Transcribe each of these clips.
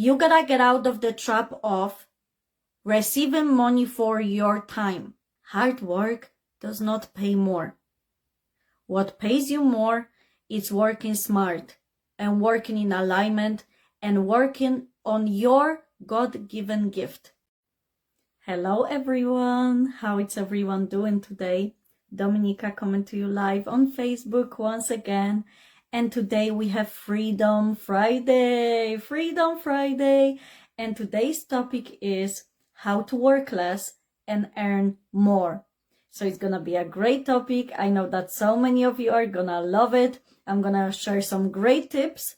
You gotta get out of the trap of receiving money for your time. Hard work does not pay more. What pays you more is working smart and working in alignment and working on your God-given gift. Hello everyone, how is everyone doing today? Dominika coming to you live on Facebook once again. And today we have Freedom Friday. And today's topic is how to work less and earn more. So it's gonna be a great topic. I know that so many of you are gonna love it. I'm gonna share some great tips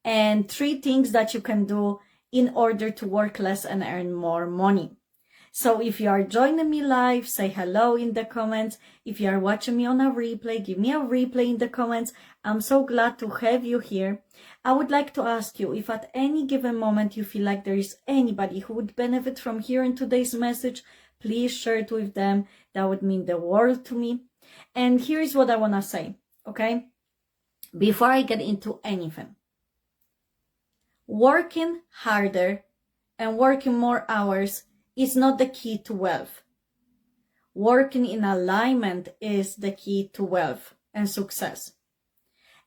and 3 things that you can do in order to work less and earn more money. So if you are joining me live, say hello in the comments. If you are watching me on a replay, give me a replay in the comments. I'm so glad to have you here. I would like to ask you if at any given moment you feel like there is anybody who would benefit from hearing today's message, please share it with them. That would mean the world to me. And here's what I want to say, okay? Before I get into anything. Working harder and working more hours is not the key to wealth. Working in alignment is the key to wealth and success.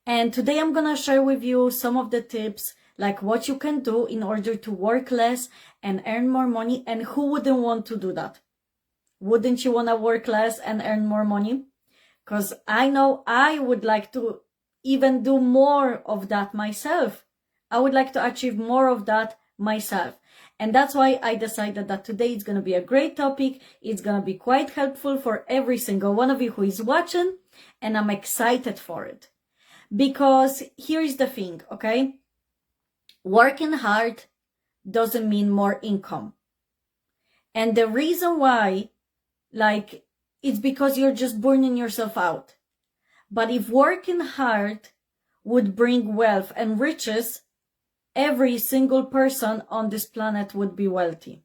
And today I'm going to share with you some of the tips, like what you can do in order to work less and earn more money. And who wouldn't want to do that? Wouldn't you want to work less and earn more money? Because I know I would like to even do more of that myself. I would like to achieve more of that myself. And that's why I decided that today it's going to be a great topic. It's going to be quite helpful for every single one of you who is watching. And I'm excited for it. Because here is the thing, okay? Working hard doesn't mean more income. And the reason why, it's because you're just burning yourself out. But if working hard would bring wealth and riches, every single person on this planet would be wealthy.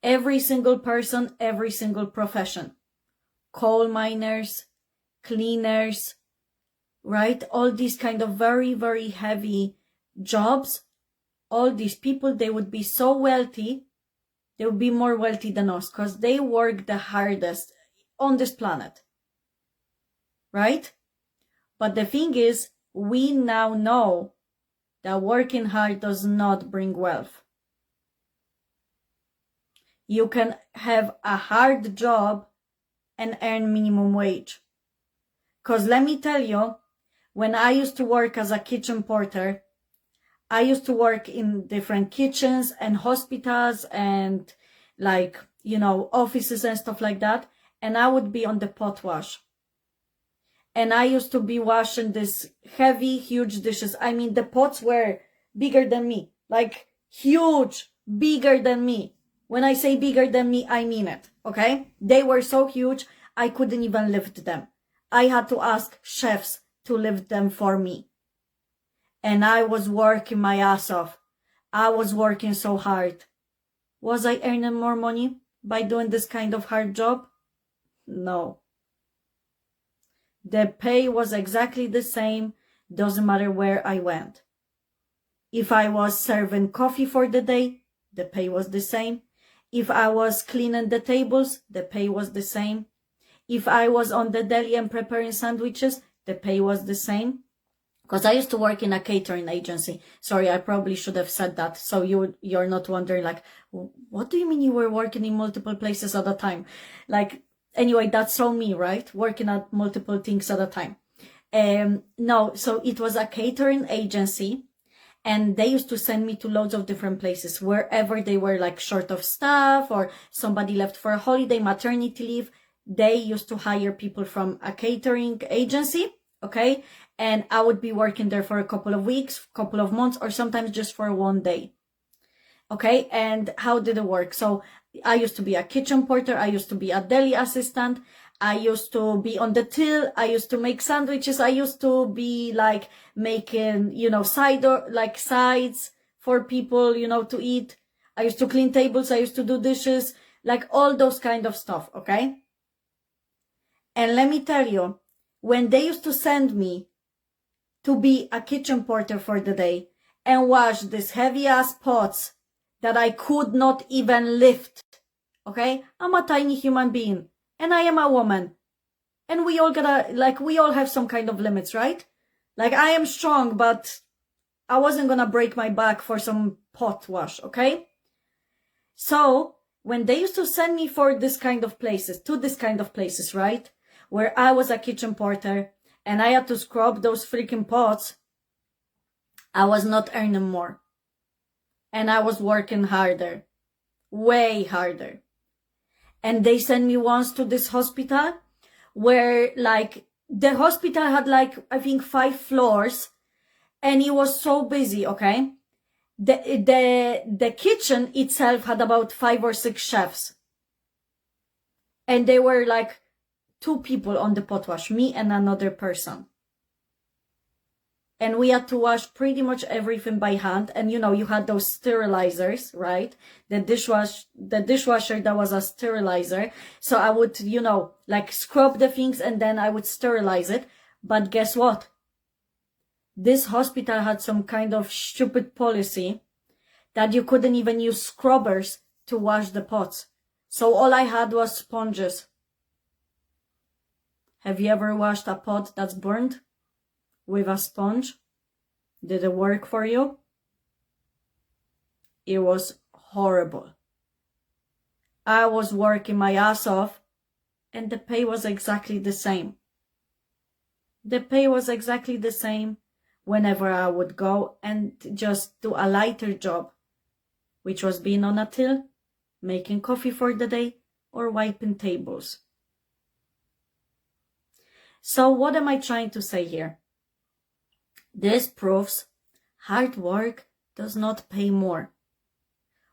Every single person, every single profession. Coal miners, cleaners, right? All these kind of very, very heavy jobs. All these people, they would be so wealthy. They would be more wealthy than us because they work the hardest on this planet. Right? But the thing is, we now know that working hard does not bring wealth. You can have a hard job and earn minimum wage. Because let me tell you, when I used to work as a kitchen porter, I used to work in different kitchens and hospitals and offices and stuff like that. And I would be on the pot wash. And I used to be washing these heavy, huge dishes. I mean, the pots were bigger than me. Like, huge, bigger than me. When I say bigger than me, I mean it, okay? They were so huge, I couldn't even lift them. I had to ask chefs to lift them for me. And I was working my ass off. I was working so hard. Was I earning more money by doing this kind of hard job? No. The pay was exactly the same, doesn't matter where I went. If I was serving coffee for the day, the pay was the same. If I was cleaning the tables, the pay was the same. If I was on the deli and preparing sandwiches, the pay was the same. Because I used to work in a catering agency. Sorry, I probably should have said that. So you're not wondering what do you mean you were working in multiple places at a time? Anyway, that's so me, right? Working at multiple things at a time. No, so it was a catering agency and they used to send me to loads of different places wherever they were short of staff or somebody left for a holiday, maternity leave. They used to hire people from a catering agency, okay? And I would be working there for a couple of weeks, couple of months, or sometimes just for one day. Okay, and how did it work? So I used to be a kitchen porter. I used to be a deli assistant. I used to be on the till. I used to make sandwiches. I used to be making, sides for people, to eat. I used to clean tables. I used to do dishes, all those kind of stuff. Okay. And let me tell you, when they used to send me to be a kitchen porter for the day and wash these heavy ass pots that I could not even lift. Okay? I'm a tiny human being and I am a woman. And we all we all have some kind of limits, right? Like, I am strong, but I wasn't gonna break my back for some pot wash, okay? So, when they used to send me for this kind of places, right? Where I was a kitchen porter and I had to scrub those freaking pots, I was not earning more. And I was working harder. Way harder. And they sent me once to this hospital where, like, the hospital had, like, I think 5 floors and it was so busy, okay? The kitchen itself had about 5 or 6 chefs. And they were like 2 people on the pot wash, me and another person. And we had to wash pretty much everything by hand. And, you know, you had those sterilizers, right? The dishwasher, that was a sterilizer. So I would, you know, like, scrub the things and then I would sterilize it. But guess what? This hospital had some kind of stupid policy that you couldn't even use scrubbers to wash the pots. So all I had was sponges. Have you ever washed a pot that's burned with a sponge? Did it work for you? It was horrible. I was working my ass off and the pay was exactly the same. The pay was exactly the same whenever I would go and just do a lighter job, which was being on a till, making coffee for the day, or wiping tables. So what am I trying to say here? This proves hard work does not pay more.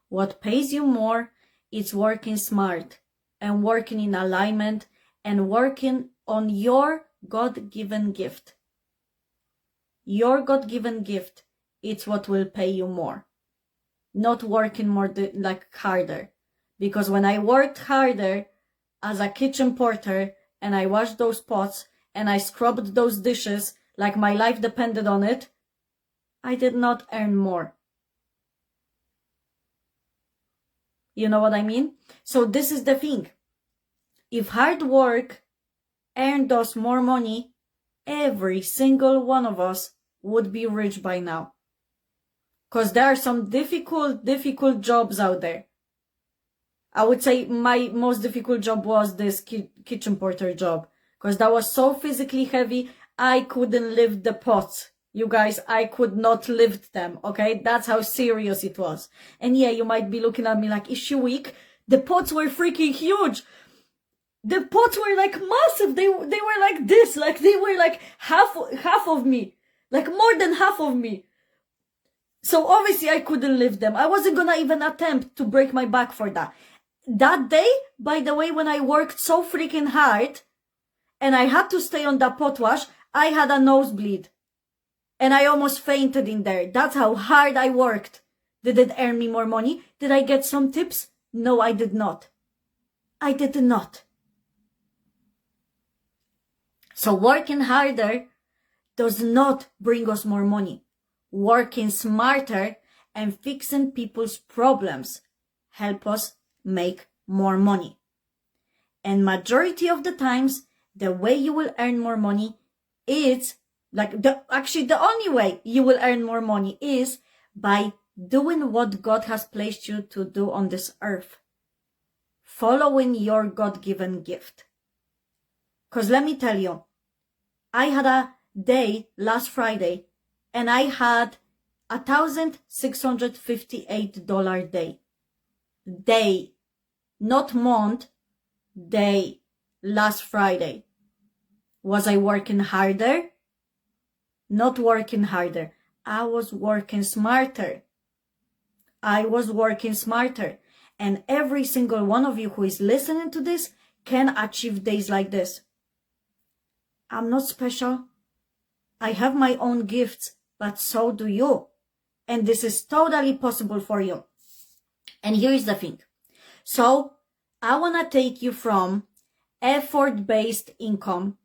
What pays you more is working smart and working in alignment and working on your God-given gift. Your God-given gift, it's what will pay you more. Not working more harder. Because when I worked harder as a kitchen porter and I washed those pots and I scrubbed those dishes like my life depended on it, I did not earn more. You know what I mean? So this is the thing. If hard work earned us more money, every single one of us would be rich by now. Because there are some difficult jobs out there. I would say my most difficult job was this kitchen porter job. Because that was so physically heavy, I couldn't lift the pots. You guys, I could not lift them, okay? That's how serious it was. And yeah, you might be looking at me like, is she weak? The pots were freaking huge. The pots were like massive. They were like this. Like they were like half of me. Like more than half of me. So obviously I couldn't lift them. I wasn't gonna even attempt to break my back for that. That day, by the way, when I worked so freaking hard and I had to stay on that pot wash, I had a nosebleed. And I almost fainted in there. That's how hard I worked. Did it earn me more money? Did I get some tips? No, I did not. I did not. So working harder does not bring us more money. Working smarter and fixing people's problems help us make more money. And majority of the times, the way you will earn more money is the only way you will earn more money is by doing what God has placed you to do on this earth. Following your God-given gift. Because let me tell you, I had a day last Friday and I had $1,658 day. Day. Not month. Day. Last Friday. Was I working harder? Not working harder. I was working smarter. I was working smarter. And every single one of you who is listening to this can achieve days like this. I'm not special. I have my own gifts, but so do you. And this is totally possible for you. And here is the thing. So I want to take you from effort-based income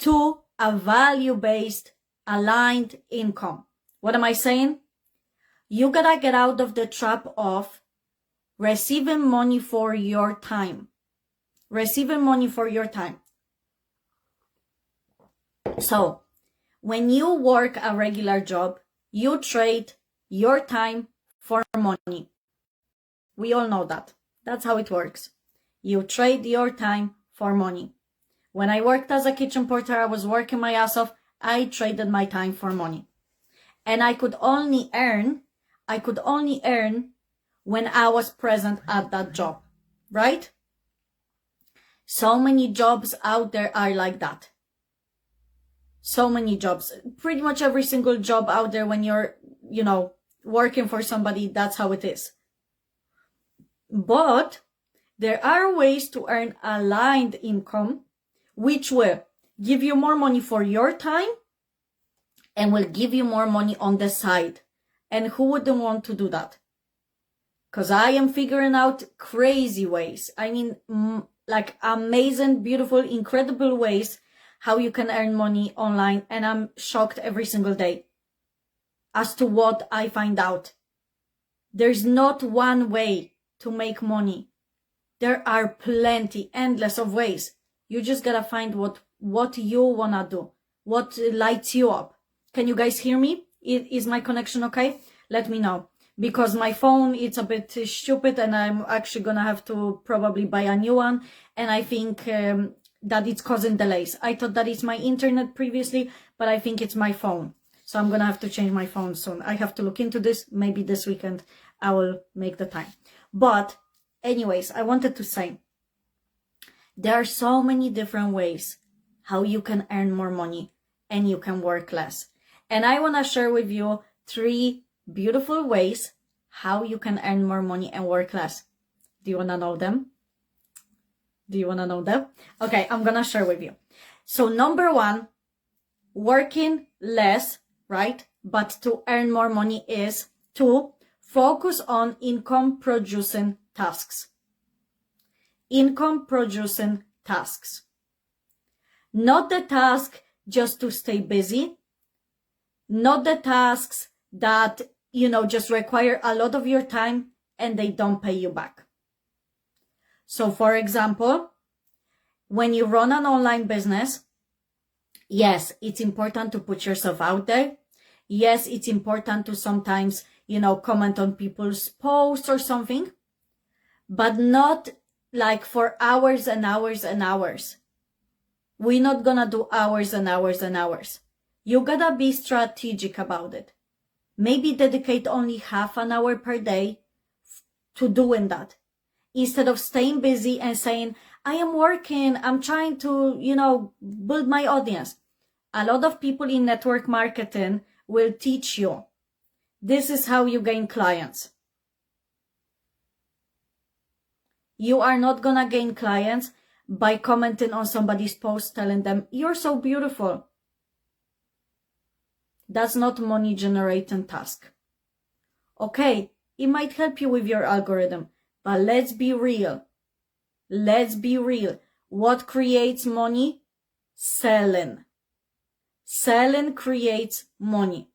to a value-based aligned income. What am I saying? You gotta get out of the trap of receiving money for your time. Receiving money for your time. So, when you work a regular job, you trade your time for money. We all know that. That's how it works. You trade your time for money. When I worked as a kitchen porter, I was working my ass off. I traded my time for money. And I could only earn when I was present at that job, right? So many jobs out there are like that. So many jobs. Pretty much every single job out there when you're, working for somebody, that's how it is. But there are ways to earn aligned income, which will give you more money for your time and will give you more money on the side. And who wouldn't want to do that? Because I am figuring out crazy ways. I mean, like amazing, beautiful, incredible ways how you can earn money online. And I'm shocked every single day as to what I find out. There's not one way to make money. There are plenty, endless of ways. You just gotta find what you wanna do, what lights you up. Can you guys hear me? Is my connection okay? Let me know. Because my phone, it's a bit stupid and I'm actually gonna have to probably buy a new one. And I think that it's causing delays. I thought that it's my internet previously, but I think it's my phone. So I'm gonna have to change my phone soon. I have to look into this. Maybe this weekend I will make the time. But anyways, I wanted to say, there are so many different ways how you can earn more money and you can work less. And I want to share with you 3 beautiful ways how you can earn more money and work less. Do you want to know them? Okay, I'm going to share with you. So number 1, working less, right? But to earn more money is to focus on income producing tasks. Income producing tasks. Not the task just to stay busy. Not the tasks that, just require a lot of your time and they don't pay you back. So for example, when you run an online business, yes, it's important to put yourself out there. Yes, it's important to sometimes, comment on people's posts or something, but not like for hours and hours and hours. We're not gonna do hours and hours and hours. You gotta be strategic about it. Maybe dedicate only half an hour per day to doing that. Instead of staying busy and saying, I am working, I'm trying to, build my audience. A lot of people in network marketing will teach you. This is how you gain clients. You are not gonna gain clients by commenting on somebody's post telling them, you're so beautiful. That's not money generating task. Okay, it might help you with your algorithm, but let's be real. Let's be real. What creates money? Selling. Selling creates money.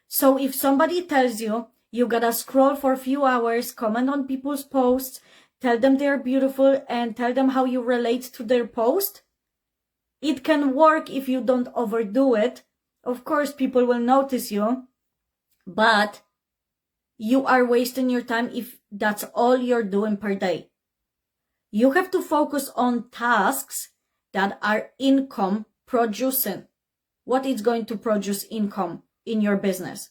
So if somebody tells you, you gotta scroll for a few hours, comment on people's posts, tell them they're beautiful, and tell them how you relate to their post, it can work if you don't overdo it. Of course, people will notice you, but you are wasting your time if that's all you're doing per day. You have to focus on tasks that are income producing. What is going to produce income in your business?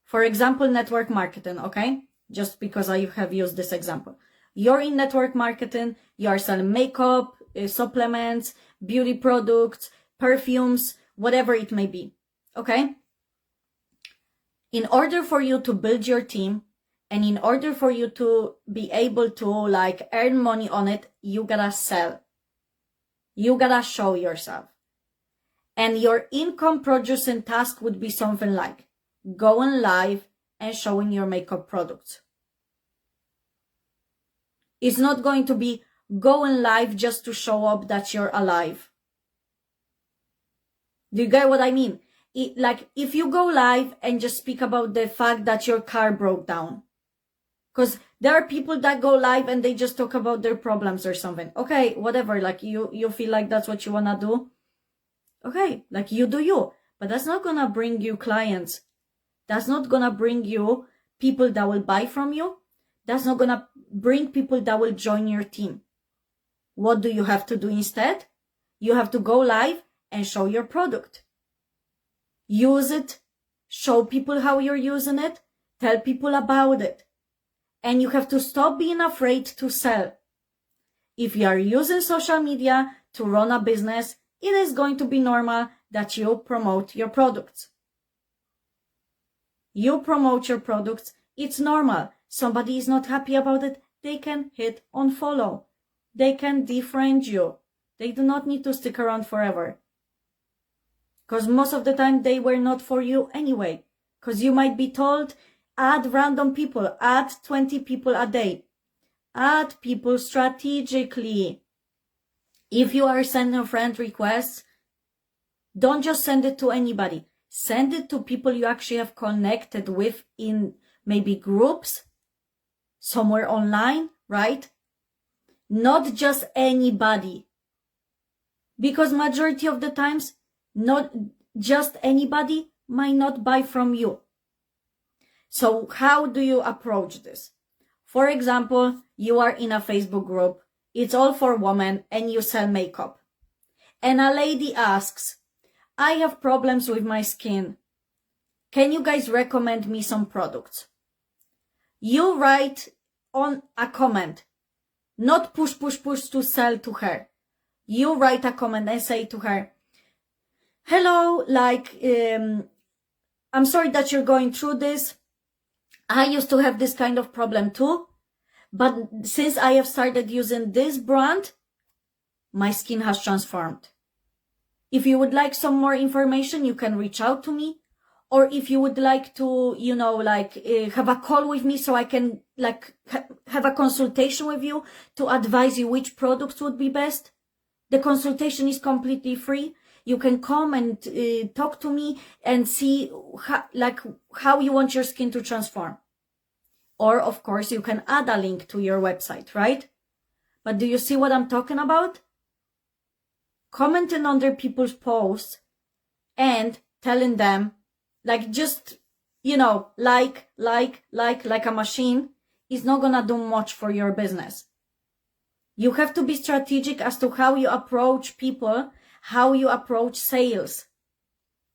For example, network marketing, okay? Just because I have used this example. You're in network marketing, you are selling makeup, supplements, beauty products, perfumes, whatever it may be, okay? In order for you to build your team and in order for you to be able to earn money on it, you gotta sell. You gotta show yourself. And your income producing task would be something like going live and showing your makeup products. It's not going to be going live just to show up that you're alive. Do you get what I mean? Like if you go live and just speak about the fact that your car broke down, because there are people that go live and they just talk about their problems or something. Okay, whatever, like you feel like that's what you want to do. Okay, like you do you, but that's not gonna bring you clients. That's not gonna bring you people that will buy from you. That's not gonna bring people that will join your team. What do you have to do instead? You have to go live and show your product. Use it, show people how you're using it, tell people about it. And you have to stop being afraid to sell. If you are using social media to run a business, it is going to be normal that you promote your products. You promote your products, it's normal. Somebody is not happy about it, they can hit unfollow. They can defriend you. They do not need to stick around forever. Because most of the time they were not for you anyway. Because you might be told, add random people, add 20 people a day. Add people strategically. If you are sending friend requests, don't just send it to anybody. Send it to people you actually have connected with in maybe groups, somewhere online, right? Not just anybody. Because majority of the times, not just anybody might not buy from you. So how do you approach this? For example, you are in a Facebook group. It's all for women and you sell makeup. And a lady asks, I have problems with my skin. Can you guys recommend me some products? You write on a comment, not push to sell to her. You write a comment and say to her, hello, I'm sorry that you're going through this. I used to have this kind of problem too. But since I have started using this brand, my skin has transformed. If you would like some more information, you can reach out to me. Or if you would like to, have a call with me so I can have a consultation with you to advise you which products would be best. The consultation is completely free. You can come and talk to me and see how you want your skin to transform. Or, of course, you can add a link to your website, right? But do you see what I'm talking about? Commenting under people's posts and telling them, like a machine is not gonna do much for your business. You have to be strategic as to how you approach people, how you approach sales,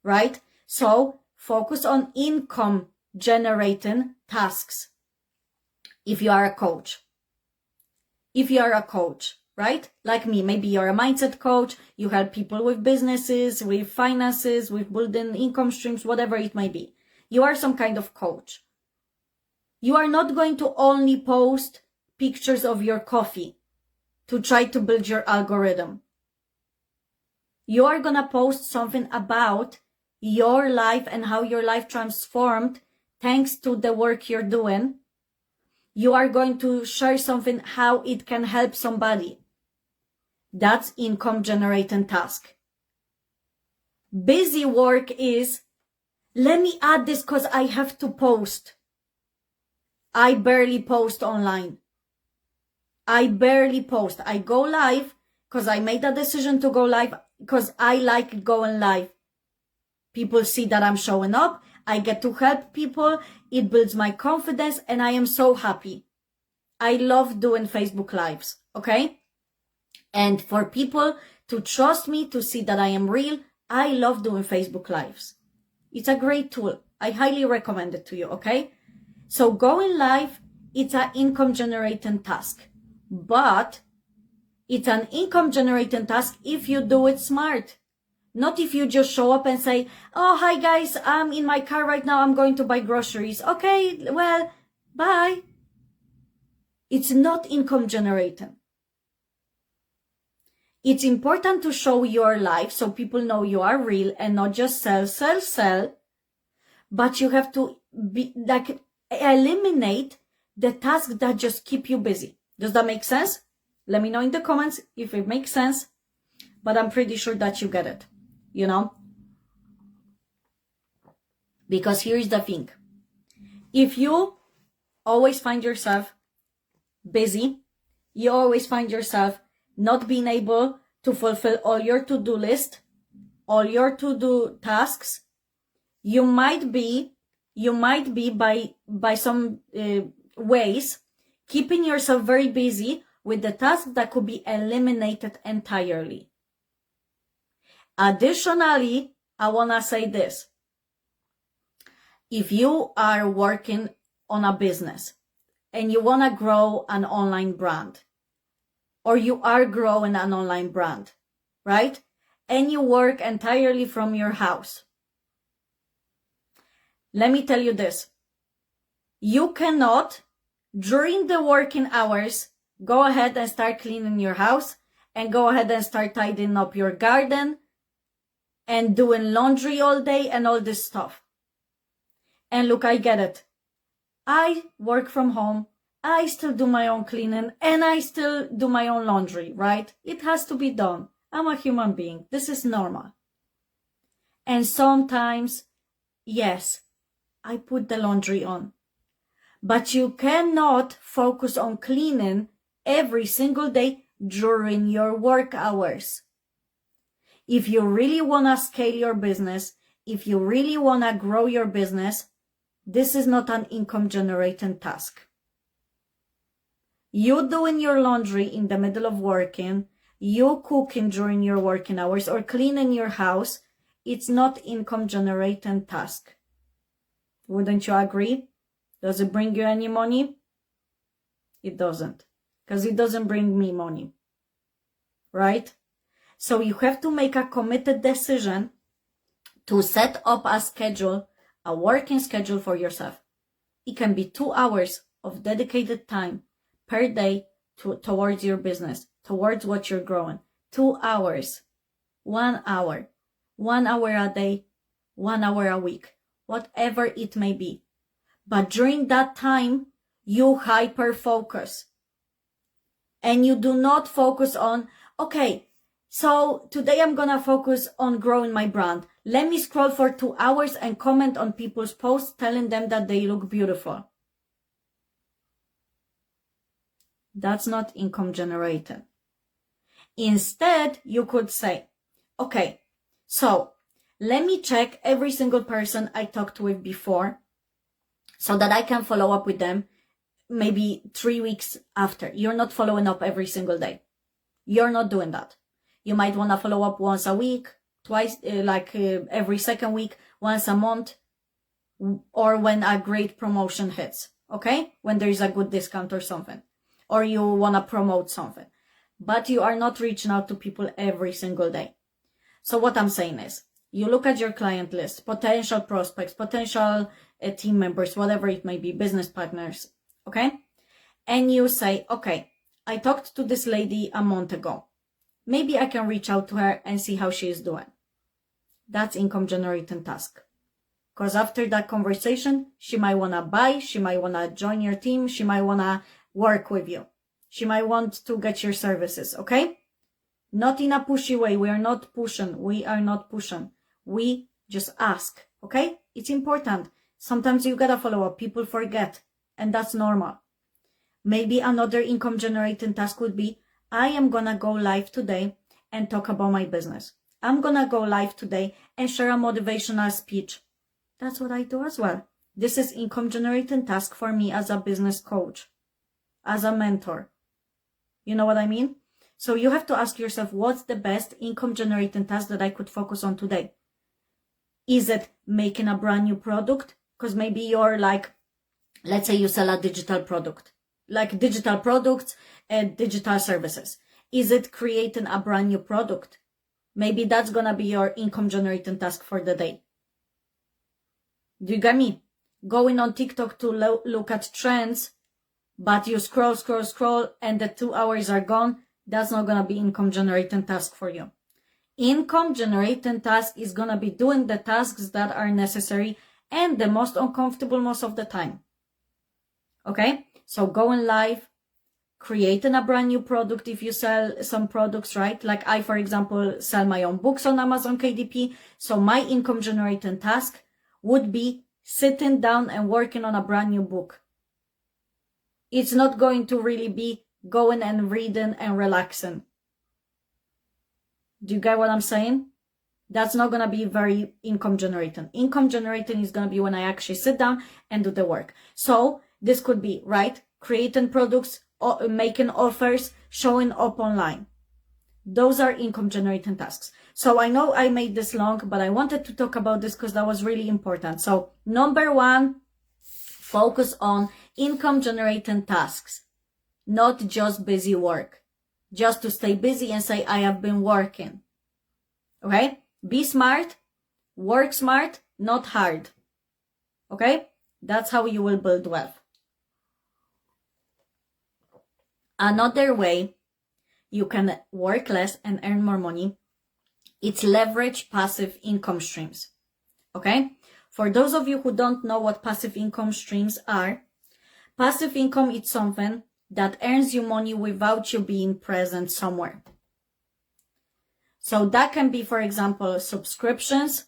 right? So focus on income generating tasks. If you are a coach, right? Like me, maybe you're a mindset coach, you help people with businesses, with finances, with building income streams, whatever it might be. You are some kind of coach. You are not going to only post pictures of your coffee to try to build your algorithm. You are gonna post something about your life and how your life transformed thanks to the work you're doing. You are going to share something how it can help somebody. That's income generating task. Busy work is, let me add this because I have to post. I barely post online. I barely post. I go live because I made a decision to go live because I like going live. People see that I'm showing up. I get to help people. It builds my confidence and I am so happy. I love doing Facebook Lives, okay? And for people to trust me, to see that I am real, I love doing Facebook Lives. It's a great tool. I highly recommend it to you, okay? So going live, it's an income generating task. But it's an income generating task if you do it smart. Not if you just show up and say, oh, hi guys, I'm in my car right now. I'm going to buy groceries. Okay, well, bye. It's not income generating. It's important to show your life so people know you are real and not just sell. But you have to eliminate the tasks that just keep you busy. Does that make sense? Let me know in the comments if it makes sense. But I'm pretty sure that you get it. Because here's the thing. If you always find yourself busy, you always find yourself not being able to fulfill all your to-do list, all your to-do tasks, you might be by some ways keeping yourself very busy with the tasks that could be eliminated entirely. Additionally, I want to say this. If you are working on a business and you want to grow an online brand, or you are growing an online brand, right? And you work entirely from your house. Let me tell you this. You cannot, during the working hours, go ahead and start cleaning your house and go ahead and start tidying up your garden and doing laundry all day and all this stuff. And look, I get it. I work from home. I still do my own cleaning and I still do my own laundry, right? It has to be done. I'm a human being. This is normal. And sometimes, yes, I put the laundry on. But you cannot focus on cleaning every single day during your work hours. If you really want to scale your business, if you really want to grow your business, this is not an income generating task. You doing your laundry in the middle of working, you cooking during your working hours or cleaning your house, it's not income generating task. Wouldn't you agree? Does it bring you any money? It doesn't, because it doesn't bring me money, right? So you have to make a committed decision to set up a schedule, a working schedule for yourself. It can be 2 hours of dedicated time per day towards your business, towards what you're growing. 2 hours, 1 hour, 1 hour a day, 1 hour a week, whatever it may be. But during that time, you hyper focus. And you do not focus on, okay, so today I'm gonna focus on growing my brand. Let me scroll for 2 hours and comment on people's posts telling them that they look beautiful. That's not income generated. Instead, you could say, okay, so let me check every single person I talked with before so that I can follow up with them maybe 3 weeks after. You're not following up every single day. You're not doing that. You might want to follow up once a week, twice, every second week, once a month, or when a great promotion hits, okay? When there is a good discount or something, or you want to promote something. But you are not reaching out to people every single day. So what I'm saying is, you look at your client list, potential prospects, potential team members, whatever it may be, business partners, okay? And you say, okay, I talked to this lady a month ago. Maybe I can reach out to her and see how she is doing. That's income generating task. Because after that conversation, she might want to buy, she might want to join your team, she might want to work with you. She might want to get your services, okay? Not in a pushy way. We are not pushing. We are not pushing. We just ask, okay? It's important. Sometimes you gotta follow up. People forget, and that's normal. Maybe another income generating task would be, I am gonna go live today and talk about my business. I'm gonna go live today and share a motivational speech. That's what I do as well. This is income generating task for me as a business coach, as a mentor. You know what I mean? So you have to ask yourself, what's the best income generating task that I could focus on today? Is it making a brand new product? Because maybe you're like, let's say you sell a digital product, like digital products and digital services. Is it creating a brand new product? Maybe that's going to be your income generating task for the day. Do you get me? Going on TikTok to look at trends, but you scroll, and the 2 hours are gone. That's not going to be income generating task for you. Income generating task is going to be doing the tasks that are necessary and the most uncomfortable most of the time. Okay? So going live, creating a brand new product if you sell some products, right? Like I, for example, sell my own books on Amazon KDP. So my income generating task would be sitting down and working on a brand new book. It's not going to really be going and reading and relaxing. Do you get what I'm saying? That's not going to be very income generating. Income generating is going to be when I actually sit down and do the work. So this could be, right? Creating products, making offers, showing up online. Those are income generating tasks. So I know I made this long, but I wanted to talk about this because that was really important. So number one, focus on income generating tasks, not just busy work. Just to stay busy and say, I have been working. Okay? Be smart, work smart, not hard. Okay? That's how you will build wealth. Another way you can work less and earn more money, it's leverage passive income streams. Okay? For those of you who don't know what passive income streams are, passive income is something that earns you money without you being present somewhere. So that can be, for example, subscriptions.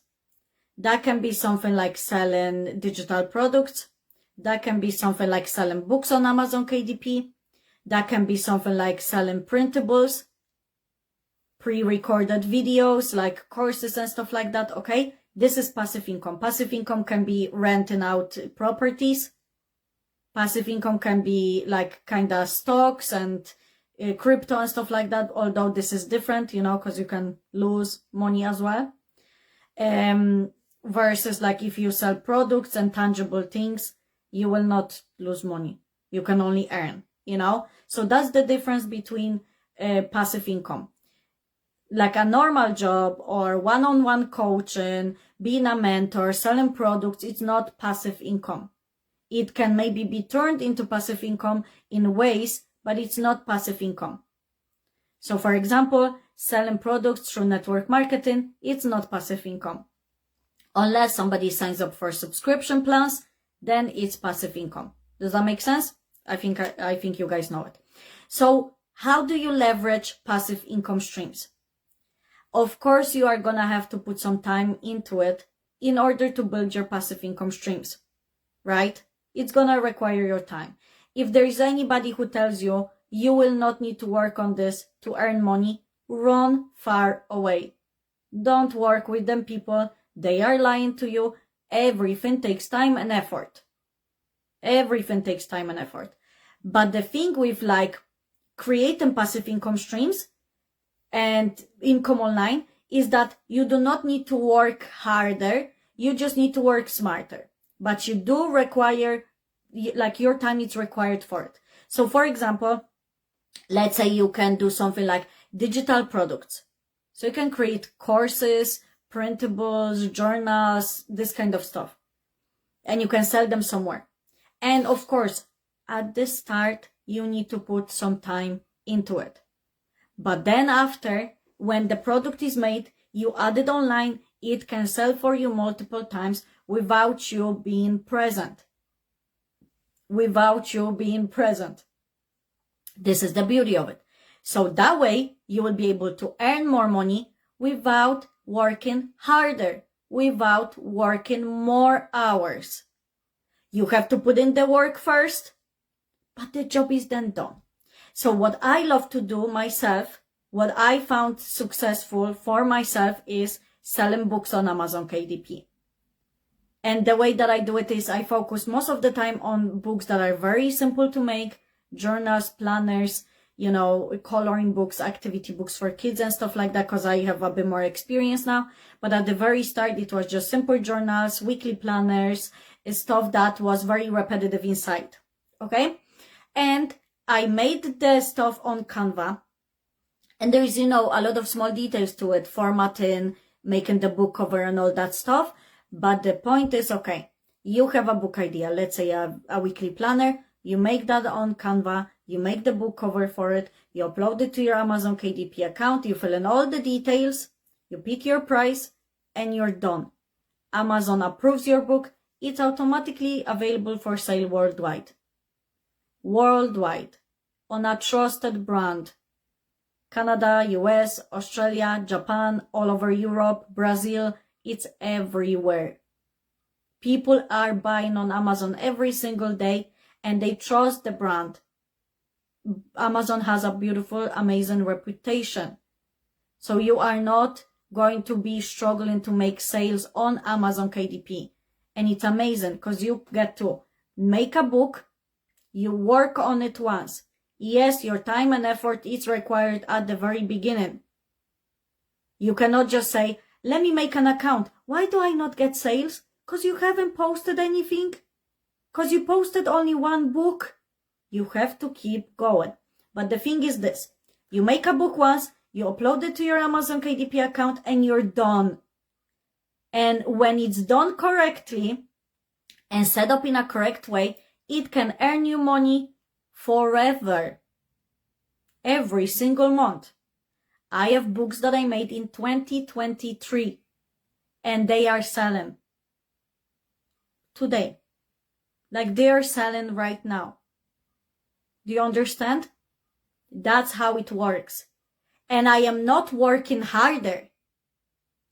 That can be something like selling digital products. That can be something like selling books on Amazon KDP. That can be something like selling printables, pre-recorded videos like courses and stuff like that, okay? This is passive income. Passive income can be renting out properties. Passive income can be like kind of stocks and crypto and stuff like that, although this is different, you know, because you can lose money as well. Versus like if you sell products and tangible things, you will not lose money. You can only earn, you know. So that's the difference between passive income. Like a normal job or one-on-one coaching, being a mentor, selling products, it's not passive income. It can maybe be turned into passive income in ways, but it's not passive income. So for example, selling products through network marketing, it's not passive income. Unless somebody signs up for subscription plans, then it's passive income. Does that make sense? I think you guys know it. So how do you leverage passive income streams? Of course, you are gonna have to put some time into it in order to build your passive income streams, right? It's gonna require your time. If there is anybody who tells you you will not need to work on this to earn money, run far away. Don't work with them people. They are lying to you. Everything takes time and effort. Everything takes time and effort. But the thing with like creating passive income streams and income online is that you do not need to work harder. You just need to work smarter. But you do require, like your time is required for it. So for example, let's say you can do something like digital products. So you can create courses, printables, journals, this kind of stuff. And you can sell them somewhere. And of course, at the start, you need to put some time into it. But then after, when the product is made, you add it online, it can sell for you multiple times without you being present. Without you being present. This is the beauty of it. So that way, you will be able to earn more money without working harder, without working more hours. You have to put in the work first, but the job is then done. So what I love to do myself, what I found successful for myself is selling books on Amazon KDP. And the way that I do it is I focus most of the time on books that are very simple to make, journals, planners, you know, coloring books, activity books for kids and stuff like that, because I have a bit more experience now. But at the very start, it was just simple journals, weekly planners, stuff that was very repetitive inside. Okay? And I made the stuff on Canva. And there is, you know, a lot of small details to it, formatting, making the book cover and all that stuff. But the point is, okay, you have a book idea, let's say a weekly planner, you make that on Canva, you make the book cover for it, you upload it to your Amazon KDP account, you fill in all the details, you pick your price, and you're done. Amazon approves your book, it's automatically available for sale worldwide. Worldwide. On a trusted brand. Canada, US, Australia, Japan, all over Europe, Brazil, it's everywhere. People are buying on Amazon every single day and they trust the brand. Amazon has a beautiful, amazing reputation. So you are not going to be struggling to make sales on Amazon KDP. And it's amazing because you get to make a book, you work on it once. Yes, your time and effort is required at the very beginning. You cannot just say, let me make an account. Why do I not get sales? Because you haven't posted anything. Because you posted only one book. You have to keep going. But the thing is this. You make a book once, you upload it to your Amazon KDP account, and you're done. And when it's done correctly and set up in a correct way, it can earn you money forever. Every single month. I have books that I made in 2023 and they are selling today. Like they are selling right now. Do you understand? That's how it works. And I am not working harder.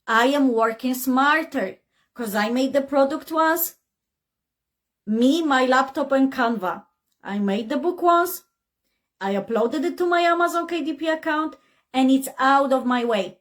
I am working smarter because I made the product once. Me, my laptop and Canva. I made the book once. I uploaded it to my Amazon KDP account and it's out of my way.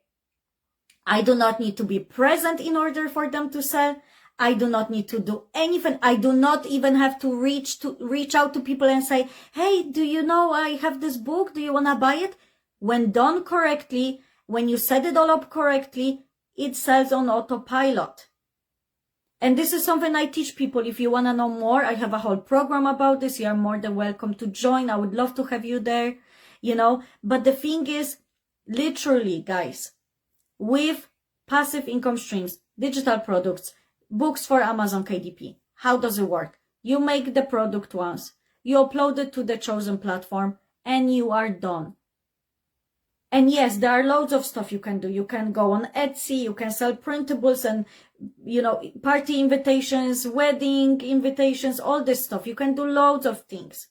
I do not need to be present in order for them to sell. I do not need to do anything. I do not even have to reach out to people and say, hey, do you know I have this book? Do you want to buy it? When done correctly, when you set it all up correctly, it sells on autopilot. And this is something I teach people. If you want to know more, I have a whole program about this. You are more than welcome to join. I would love to have you there, But the thing is, literally, guys, with passive income streams, digital products, books for Amazon KDP, how does it work? You make the product once, you upload it to the chosen platform, and you are done. And yes, there are loads of stuff you can do. You can go on Etsy, you can sell printables and, party invitations, wedding invitations, all this stuff. You can do loads of things.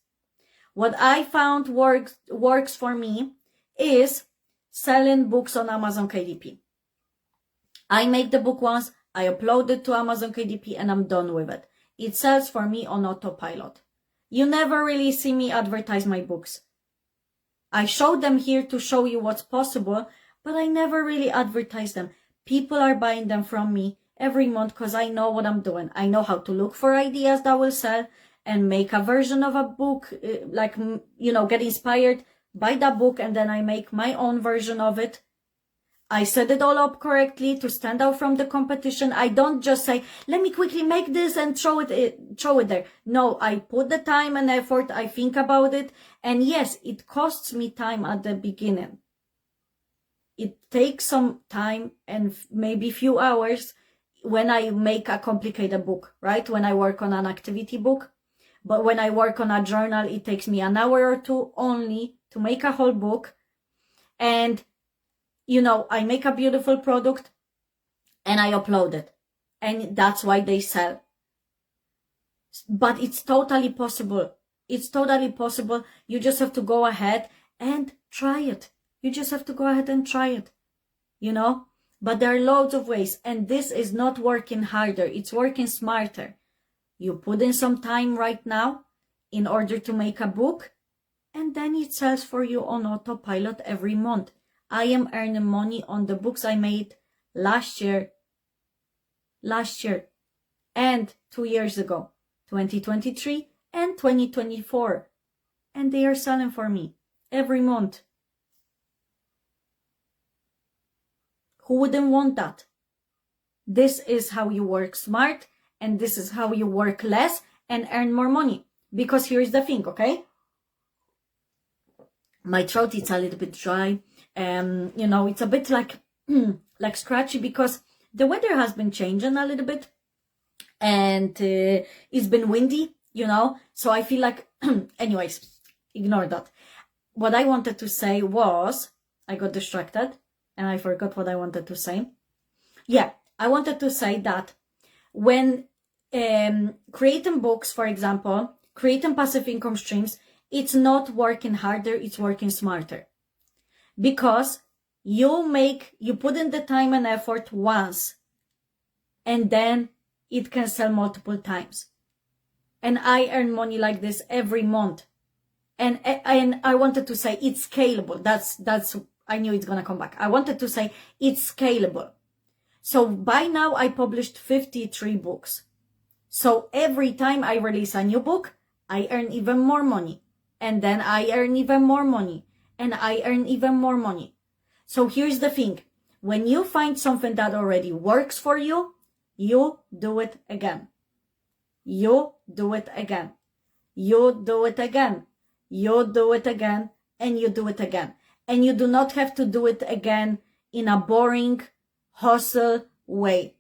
What I found works for me is selling books on Amazon KDP. I make the book once, I upload it to Amazon KDP, and I'm done with it. It sells for me on autopilot. You never really see me advertise my books. I show them here to show you what's possible, but I never really advertise them. People are buying them from me every month because I know what I'm doing. I know how to look for ideas that will sell and make a version of a book, get inspired by that book, and then I make my own version of it. I set it all up correctly to stand out from the competition. I don't just say, let me quickly make this and throw it there. No, I put the time and effort. I think about it. And yes, it costs me time at the beginning. It takes some time and maybe few hours when I make a complicated book, right? When I work on an activity book. But when I work on a journal, it takes me an hour or two only to make a whole book. And I make a beautiful product and I upload it. And that's why they sell. But it's totally possible. It's totally possible. You just have to go ahead and try it. You just have to go ahead and try it. But there are loads of ways. And this is not working harder. It's working smarter. You put in some time right now in order to make a book. And then it sells for you on autopilot every month. I am earning money on the books I made last year and 2 years ago, 2023 and 2024. And they are selling for me every month. Who wouldn't want that? This is how you work smart, and this is how you work less and earn more money. Because here's the thing, okay? My throat is a little bit dry. It's a bit like scratchy because the weather has been changing a little bit and it's been windy, so I feel like, anyways, ignore that. What I wanted to say was, I got distracted and I forgot what I wanted to say. Yeah, I wanted to say that when creating books, for example, creating passive income streams, it's not working harder, it's working smarter. Because you put in the time and effort once, and then it can sell multiple times. And I earn money like this every month. And I wanted to say it's scalable. That's, I knew it's going to come back. I wanted to say it's scalable. So by now I published 53 books. So every time I release a new book, I earn even more money. And then I earn even more money. And I earn even more money. So here's the thing. When you find something that already works for you, you do it again. You do it again. You do it again. You do it again. And you do it again. And you do not have to do it again in a boring, hustle way.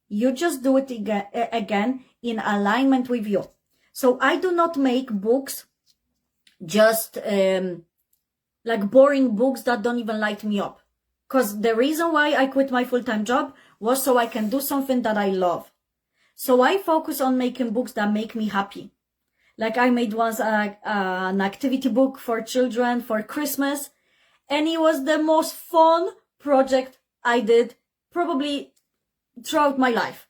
You just do it again in alignment with you. So I do not make books just like boring books that don't even light me up. Because the reason why I quit my full-time job was so I can do something that I love. So I focus on making books that make me happy. Like I made once an activity book for children for Christmas. And it was the most fun project I did probably throughout my life.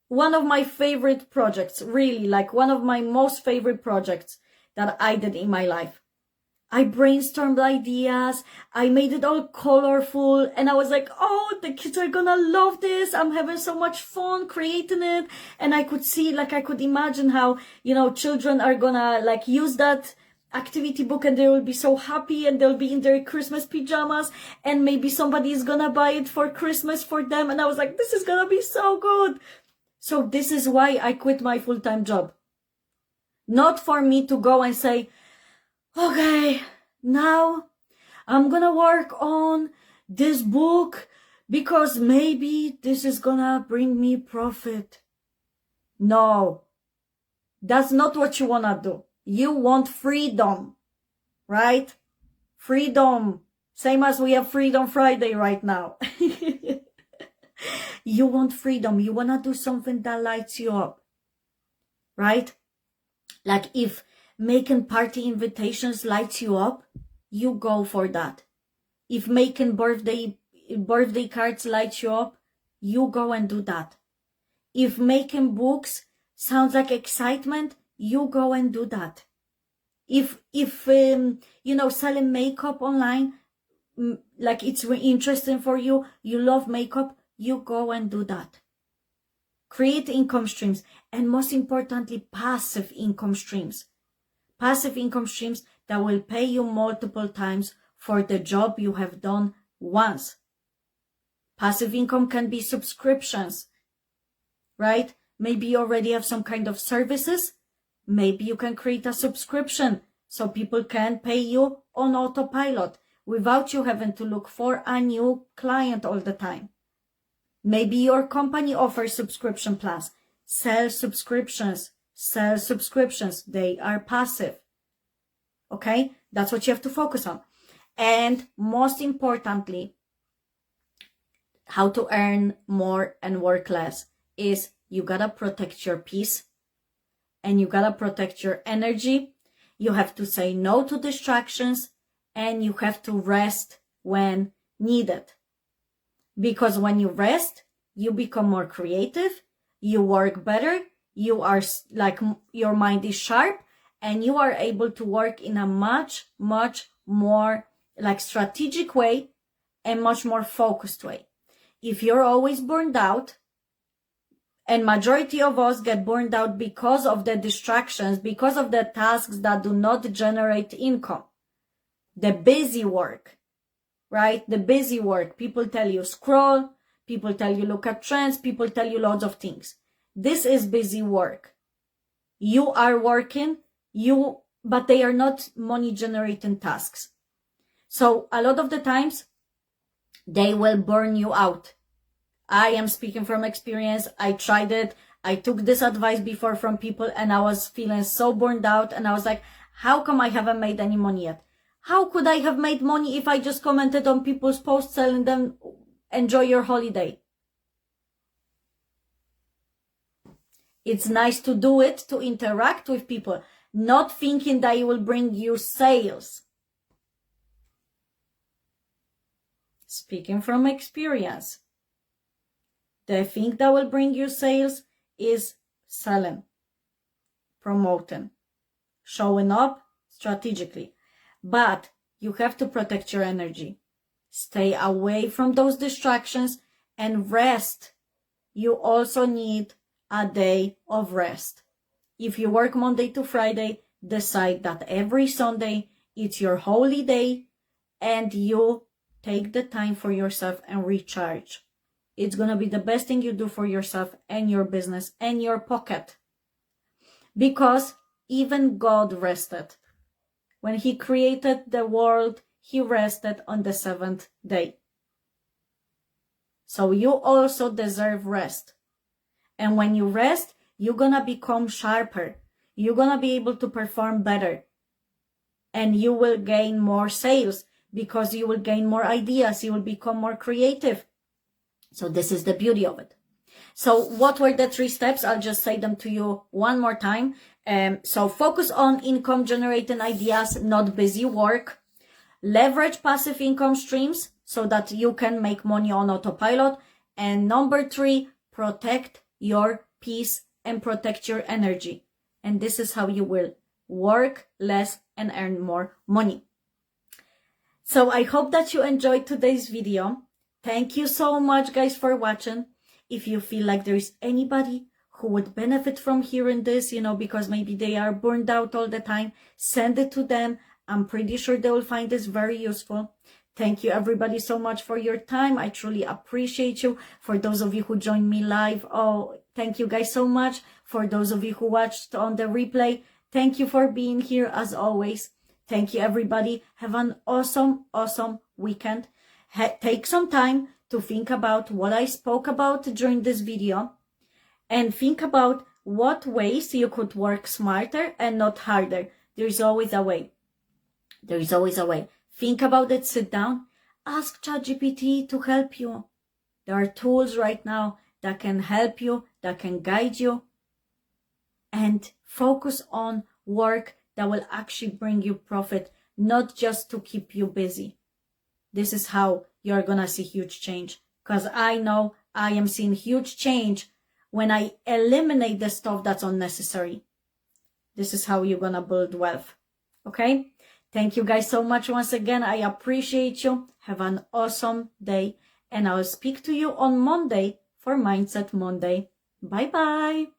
One of my favorite projects, really, like one of my most favorite projects that I did in my life. I brainstormed ideas, I made it all colorful, and I was like, oh, the kids are gonna love this, I'm having so much fun creating it, and I could see, like, I could imagine how, you know, children are gonna, like, use that activity book and they will be so happy and they'll be in their Christmas pajamas and maybe somebody is gonna buy it for Christmas for them, and I was like, this is gonna be so good. So this is why I quit my full-time job. Not for me to go and say, okay, now I'm gonna work on this book because maybe this is gonna bring me profit. No, that's not what you wanna do. You want freedom, right? Freedom. Same as we have Freedom Friday right now. You want freedom. You wanna do something that lights you up, right? Like if making party invitations lights you up, you go for that. If making birthday cards lights you up, you go and do that. If making books sounds like excitement, you go and do that. If you know, selling makeup online, like it's interesting for you, you love makeup, you go and do that. Create income streams, and most importantly, passive income streams. Passive income streams that will pay you multiple times for the job you have done once. Passive income can be subscriptions, right? Maybe you already have some kind of services. Maybe you can create a subscription so people can pay you on autopilot without you having to look for a new client all the time. Maybe your company offers subscription plans. Sell subscriptions. Sell subscriptions. They are passive. Okay? That's what you have to focus on. And most importantly, how to earn more and work less is you gotta protect your peace and you gotta protect your energy. You have to say no to distractions and you have to rest when needed. Because when you rest, you become more creative, you work better, you are like, your mind is sharp, and you are able to work in a much, much more like strategic way and much more focused way. If you're always burned out, and majority of us get burned out because of the distractions, because of the tasks that do not generate income, the busy work, right? The busy work. People tell you scroll, people tell you look at trends, people tell you lots of things. This is busy work. You are working, but they are not money generating tasks. So a lot of the times they will burn you out. I am speaking from experience. I tried it. I took this advice before from people and I was feeling so burned out, and I was like, how come I haven't made any money yet? How could I have made money if I just commented on people's posts telling them, enjoy your holiday? It's nice to do it, to interact with people, not thinking that it will bring you sales. Speaking from experience. The thing that will bring you sales is selling, promoting, showing up strategically. But you have to protect your energy. Stay away from those distractions and rest. You also need a day of rest. If you work Monday to Friday, decide that every Sunday it's your holy day and you take the time for yourself and recharge. It's going to be the best thing you do for yourself and your business and your pocket. Because even God rested. When he created the world, he rested on the seventh day. So you also deserve rest. And when you rest, you're going to become sharper. You're going to be able to perform better. And you will gain more sales because you will gain more ideas. You will become more creative. So this is the beauty of it. So what were the 3 steps? I'll just say them to you one more time. So focus on income generating ideas, not busy work. Leverage passive income streams so that you can make money on autopilot. And number 3, protect your peace and protect your energy. And this is how you will work less and earn more money. So I hope that you enjoyed today's video. Thank you so much, guys, for watching. If you feel like there is anybody who would benefit from hearing this, because maybe they are burned out all the time, send it to them. I'm pretty sure they will find this very useful. Thank you, everybody, so much for your time. I truly appreciate you. For those of you who joined me live, thank you guys so much. For those of you who watched on the replay, thank you for being here as always. Thank you, everybody. Have an awesome, awesome weekend. Take some time to think about what I spoke about during this video and think about what ways you could work smarter and not harder. There is always a way. There is always a way. Think about it, sit down, ask ChatGPT to help you. There are tools right now that can help you, that can guide you, and focus on work that will actually bring you profit, not just to keep you busy. This is how you're going to see huge change. Because I know I am seeing huge change when I eliminate the stuff that's unnecessary. This is how you're going to build wealth. Okay? Thank you guys so much once again. I appreciate you. Have an awesome day. And I'll speak to you on Monday for Mindset Monday. Bye-bye.